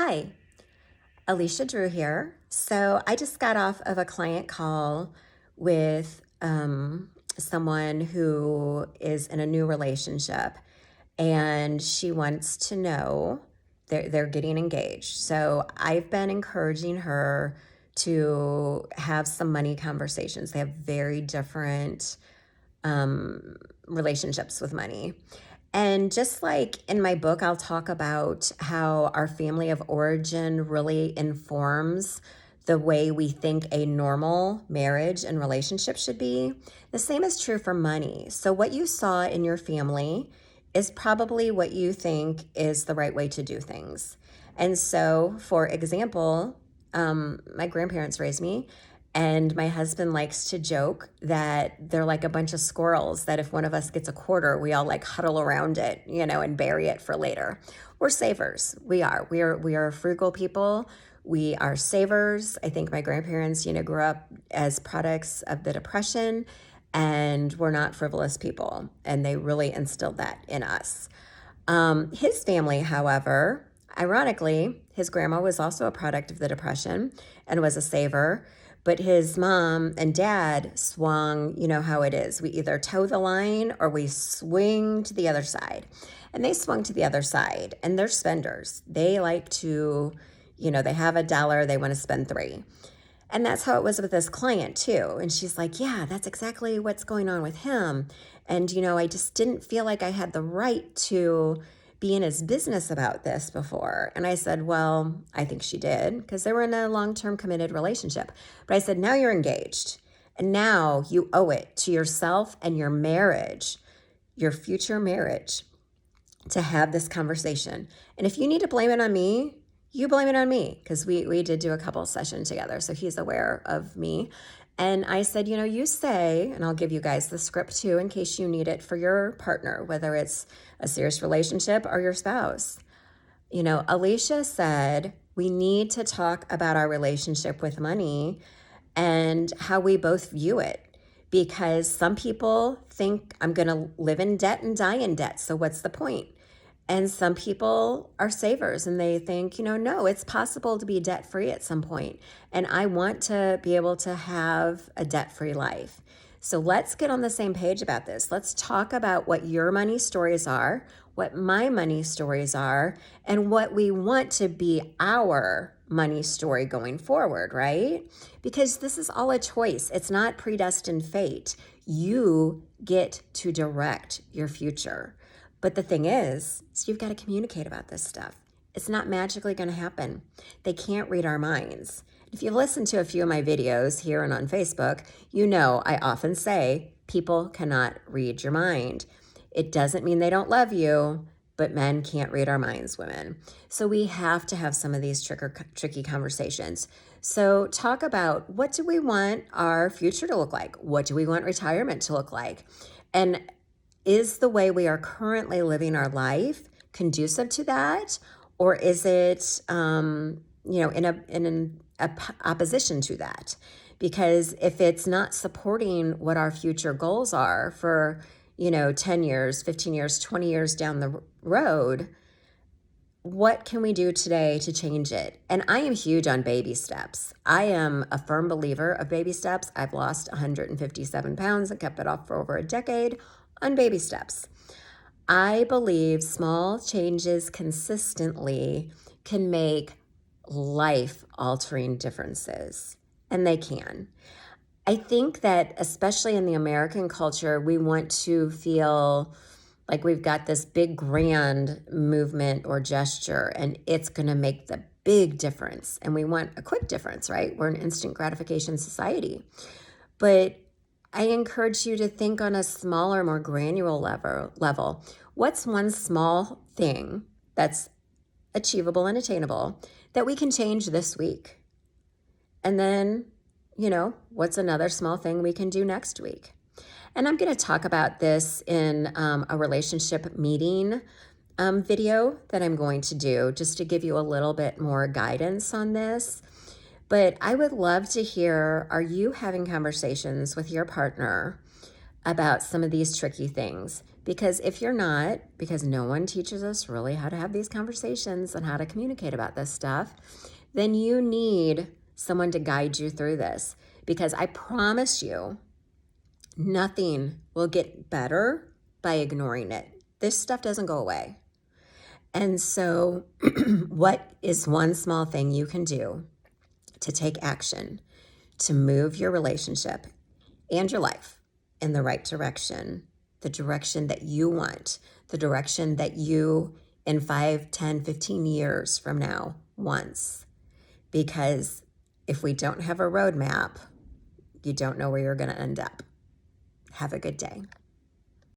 Hi, Alicia Drew here. So I just got off of a client call with someone who is in a new relationship, and she wants to know they're getting engaged. So I've been encouraging her to have some money conversations. They have very different relationships with money. And just like in my book, I'll talk about how our family of origin really informs the way we think a normal marriage and relationship should be. The same is true for money. So, what you saw in your family is probably what you think is the right way to do things. And so, for example, my grandparents raised me, and my husband likes to joke that they're like a bunch of squirrels, that if one of us gets a quarter, we all like huddle around it, and bury it for later. We're savers. We are. We are frugal people. We are savers. I think my grandparents, grew up as products of the Depression, and we're not frivolous people. And they really instilled that in us. His family, however, ironically, his grandma was also a product of the Depression and was a saver. But his mom and dad swung, you know how it is. We either toe the line or we swing to the other side. And they swung to the other side, and they're spenders. They like to, they have $1, they want to spend three. And that's how it was with this client too. And she's like, yeah, that's exactly what's going on with him. And, I just didn't feel like I had the right to be in his business about this before. And I said, well, I think she did, because they were in a long-term committed relationship. But I said, now you're engaged. And now you owe it to yourself and your marriage, your future marriage, to have this conversation. And if you need to blame it on me, you blame it on me, because we did do a couple sessions together. So he's aware of me. And I said, you say, and I'll give you guys the script too, in case you need it for your partner, whether it's a serious relationship or your spouse. Alicia said, we need to talk about our relationship with money and how we both view it. Because some people think I'm going to live in debt and die in debt. So what's the point? And some people are savers, and they think, no, it's possible to be debt-free at some point. And I want to be able to have a debt-free life. So let's get on the same page about this. Let's talk about what your money stories are, what my money stories are, and what we want to be our money story going forward, right? Because this is all a choice. It's not predestined fate. You get to direct your future. But the thing is you've got to communicate about this stuff. It's not magically going to happen. They can't read our minds. If you've listened to a few of my videos here and on Facebook, I often say people cannot read your mind. It doesn't mean they don't love you, but men can't read our minds, women. So we have to have some of these tricky conversations. So talk about, what do we want our future to look like? What do we want retirement to look like? And is the way we are currently living our life conducive to that? Or is it, in opposition to that? Because if it's not supporting what our future goals are for, 10 years, 15 years, 20 years down the road, what can we do today to change it? And I am huge on baby steps. I am a firm believer of baby steps. I've lost 157 pounds and kept it off for over a decade on baby steps. I believe small changes consistently can make life-altering differences, and they can. I think that especially in the American culture, we want to feel like we've got this big grand movement or gesture, and it's going to make the big difference. And we want a quick difference, right? We're an instant gratification society. But I encourage you to think on a smaller, more granular level. What's one small thing that's achievable and attainable that we can change this week? And then, what's another small thing we can do next week? And I'm going to talk about this in a relationship meeting video that I'm going to do, just to give you a little bit more guidance on this. But I would love to hear, are you having conversations with your partner about some of these tricky things. Because if you're not, because no one teaches us really how to have these conversations and how to communicate about this stuff, then you need someone to guide you through this. Because I promise you, nothing will get better by ignoring it. This stuff doesn't go away. And so, what is one small thing you can do to take action to move your relationship and your life in the right direction, the direction that you want, the direction that you in 5, 10, 15 years from now wants? Because if we don't have a roadmap, you don't know where you're going to end up. Have a good day.